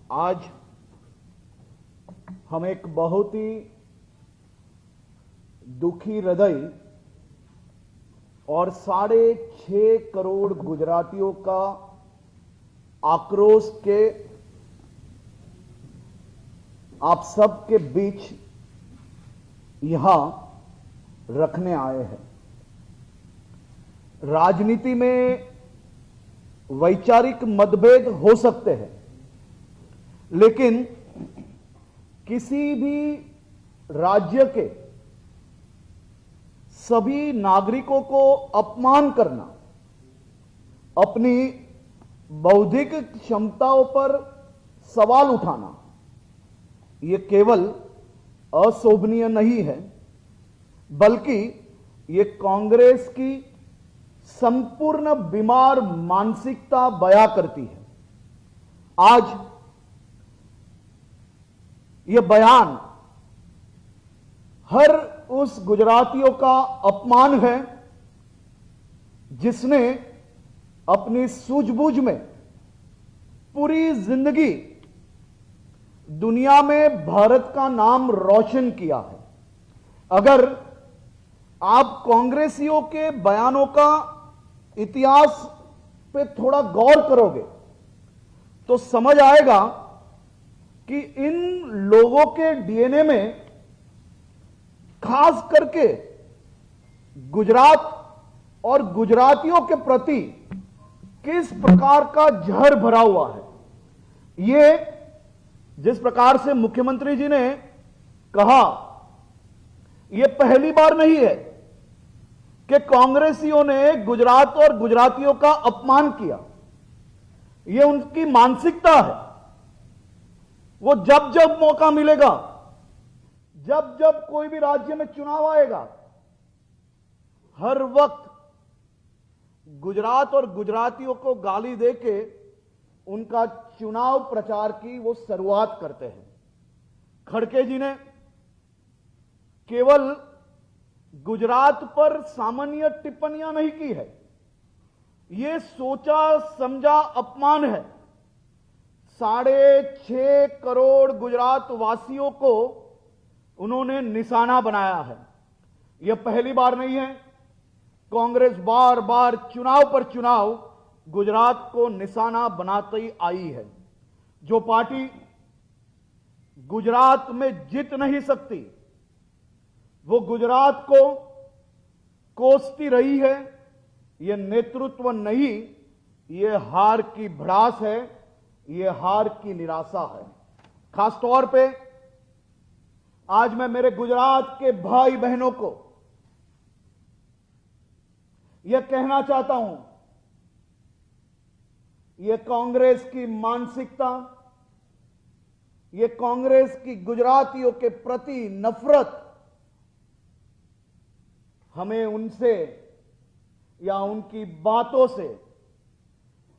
आज हम एक बहुत ही दुखी हृदय और 6.5 करोड़ गुजरातियों का आक्रोश के आप सब के बीच यहां रखने आए हैं। राजनीति में वैचारिक मतभेद हो सकते हैं, लेकिन किसी भी राज्य के सभी नागरिकों को अपमान करना, अपनी बौद्धिक क्षमताओं पर सवाल उठाना, यह केवल अशोभनीय नहीं है, बल्कि यह कांग्रेस की संपूर्ण बीमार मानसिकता बयां करती है। आज यह बयान हर उस गुजरातियों का अपमान है जिसने अपनी सूझबूझ में पूरी जिंदगी दुनिया में भारत का नाम रोशन किया है। अगर आप कांग्रेसियों के बयानों का इतिहास पे थोड़ा गौर करोगे तो समझ आएगा कि इन लोगों के डीएनए में खास करके गुजरात और गुजरातियों के प्रति किस प्रकार का जहर भरा हुआ है। यह जिस प्रकार से मुख्यमंत्री जी ने कहा, यह पहली बार नहीं है कि कांग्रेसियों ने गुजरात और गुजरातियों का अपमान किया। यह उनकी मानसिकता है। वो जब जब मौका मिलेगा, जब जब कोई भी राज्य में चुनाव आएगा, हर वक्त गुजरात और गुजरातियों को गाली देके उनका चुनाव प्रचार की वो शुरुआत करते हैं। खड़गे जी ने केवल गुजरात पर सामान्य टिप्पणियां नहीं की है, यह सोचा समझा अपमान है। 6.5 करोड़ गुजरात वासियों को उन्होंने निशाना बनाया है। यह पहली बार नहीं है। कांग्रेस बार बार चुनाव पर चुनाव गुजरात को निशाना बनाती आई है। जो पार्टी गुजरात में जीत नहीं सकती, वो गुजरात को कोसती रही है। यह नेतृत्व नहीं, यह हार की भड़ास है, यह हार की निराशा है। खासतौर पे आज मैं मेरे गुजरात के भाई बहनों को यह कहना चाहता हूं, यह कांग्रेस की मानसिकता, यह कांग्रेस की गुजरातियों के प्रति नफरत हमें उनसे या उनकी बातों से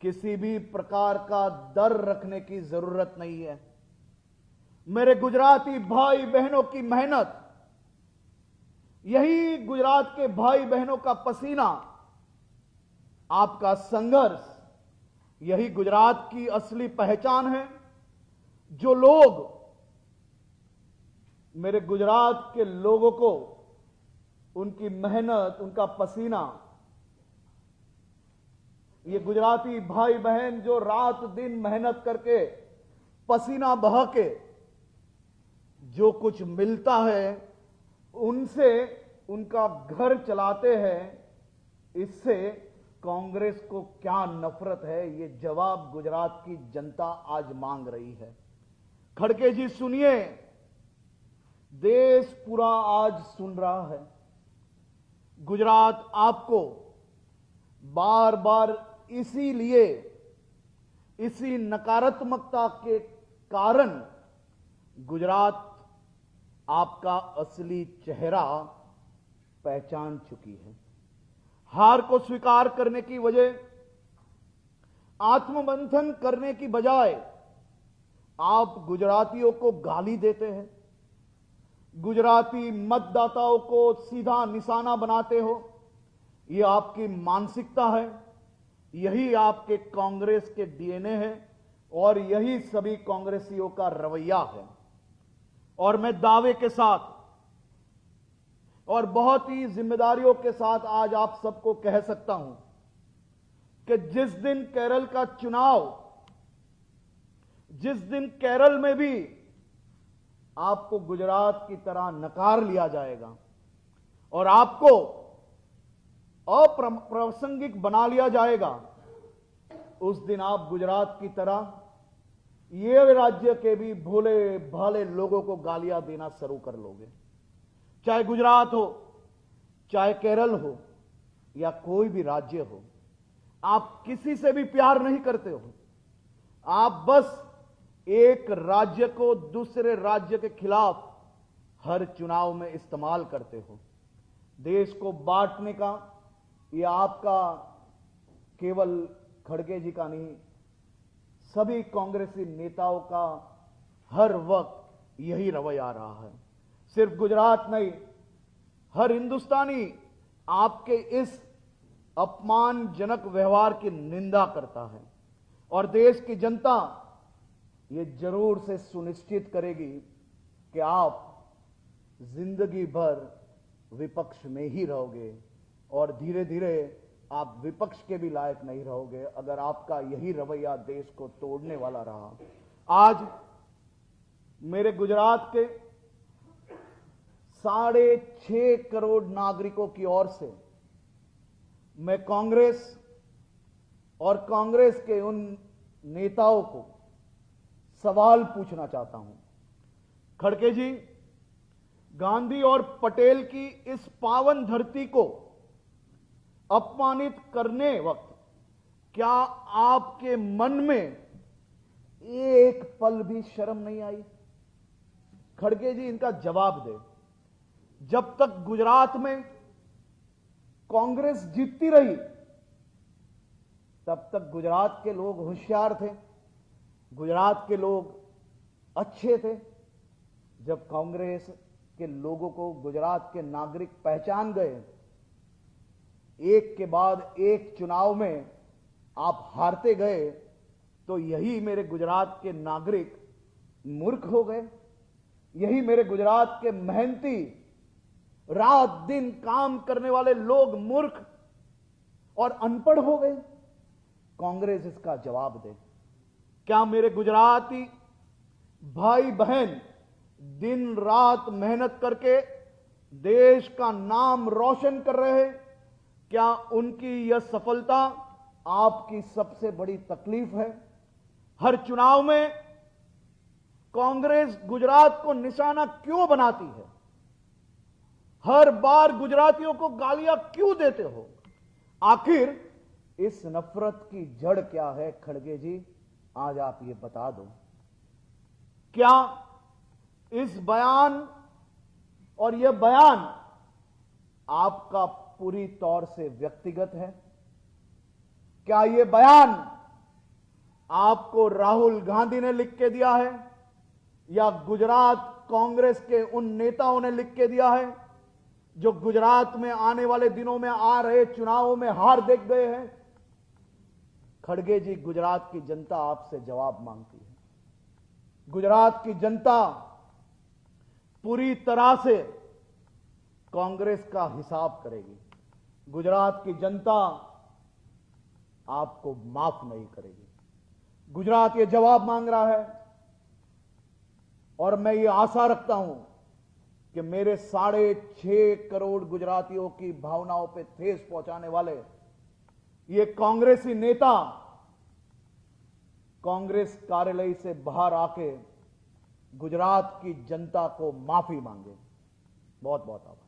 किसी भी प्रकार का डर रखने की जरूरत नहीं है। मेरे गुजराती भाई बहनों की मेहनत, यही गुजरात के भाई बहनों का पसीना, आपका संघर्ष, यही गुजरात की असली पहचान है। जो लोग मेरे गुजरात के लोगों को उनकी मेहनत, उनका पसीना, ये गुजराती भाई बहन जो रात दिन मेहनत करके पसीना बहा के जो कुछ मिलता है उनसे उनका घर चलाते हैं, इससे कांग्रेस को क्या नफरत है, ये जवाब गुजरात की जनता आज मांग रही है। खड़गे जी सुनिए, देश पूरा आज सुन रहा है। गुजरात आपको बार बार इसीलिए, इसी नकारात्मकता के कारण गुजरात आपका असली चेहरा पहचान चुकी है। हार को स्वीकार करने की वजह, आत्ममंथन करने की बजाय आप गुजरातियों को गाली देते हैं, गुजराती मतदाताओं को सीधा निशाना बनाते हो। यह आपकी मानसिकता है, यही आपके कांग्रेस के डीएनए है। और यही सभी कांग्रेसियों का रवैया है। और मैं दावे के साथ और बहुत ही जिम्मेदारियों के साथ आज आप सबको कह सकता हूं कि जिस दिन केरल का चुनाव, जिस दिन केरल में भी आपको गुजरात की तरह नकार लिया जाएगा और आपको अप्रासंगिक बना लिया जाएगा, उस दिन आप गुजरात की तरह ये राज्य के भी भोले भाले लोगों को गालियां देना शुरू कर लोगे। चाहे गुजरात हो, चाहे केरल हो, या कोई भी राज्य हो, आप किसी से भी प्यार नहीं करते हो। आप बस एक राज्य को दूसरे राज्य के खिलाफ हर चुनाव में इस्तेमाल करते हो। देश को बांटने का यह आपका केवल खड़गे जी का नहीं, सभी कांग्रेसी नेताओं का हर वक्त यही रवैया रहा है। सिर्फ गुजरात नहीं, हर हिंदुस्तानी आपके इस अपमानजनक व्यवहार की निंदा करता है और देश की जनता ये जरूर से सुनिश्चित करेगी कि आप जिंदगी भर विपक्ष में ही रहोगे और धीरे धीरे आप विपक्ष के भी लायक नहीं रहोगे अगर आपका यही रवैया देश को तोड़ने वाला रहा। आज मेरे गुजरात के 6.5 करोड़ नागरिकों की ओर से मैं कांग्रेस और कांग्रेस के उन नेताओं को सवाल पूछना चाहता हूं। खड़गे जी, गांधी और पटेल की इस पावन धरती को अपमानित करने वक्त क्या आपके मन में एक पल भी शर्म नहीं आई? खड़गे जी, इनका जवाब दे। जब तक गुजरात में कांग्रेस जीतती रही तब तक गुजरात के लोग होशियार थे, गुजरात के लोग अच्छे थे। जब कांग्रेस के लोगों को गुजरात के नागरिक पहचान गए, एक के बाद एक चुनाव में आप हारते गए, तो यही मेरे गुजरात के नागरिक मूर्ख हो गए। यही मेरे गुजरात के मेहनती रात दिन काम करने वाले लोग मूर्ख और अनपढ़ हो गए। कांग्रेस इसका जवाब दे। क्या मेरे गुजराती भाई बहन दिन रात मेहनत करके देश का नाम रोशन कर रहे हैं? क्या उनकी यह सफलता आपकी सबसे बड़ी तकलीफ है? हर चुनाव में कांग्रेस गुजरात को निशाना क्यों बनाती है? हर बार गुजरातियों को गालियां क्यों देते हो? आखिर इस नफरत की जड़ क्या है? खड़गे जी, आज आप ये बता दो। क्या इस बयान और यह बयान आपका पूरी तौर से व्यक्तिगत है? क्या यह बयान आपको राहुल गांधी ने लिख के दिया है या गुजरात कांग्रेस के उन नेताओं ने लिख के दिया है जो गुजरात में आने वाले दिनों में आ रहे चुनावों में हार देख गए हैं? खड़गे जी, गुजरात की जनता आपसे जवाब मांगती है। गुजरात की जनता पूरी तरह से कांग्रेस का हिसाब करेगी। गुजरात की जनता आपको माफ नहीं करेगी। गुजरात ये जवाब मांग रहा है और मैं ये आशा रखता हूं कि मेरे 6.5 करोड़ गुजरातियों की भावनाओं पे ठेस पहुंचाने वाले ये कांग्रेसी नेता कांग्रेस कार्यालय से बाहर आके गुजरात की जनता को माफी मांगे। बहुत बहुत आभार।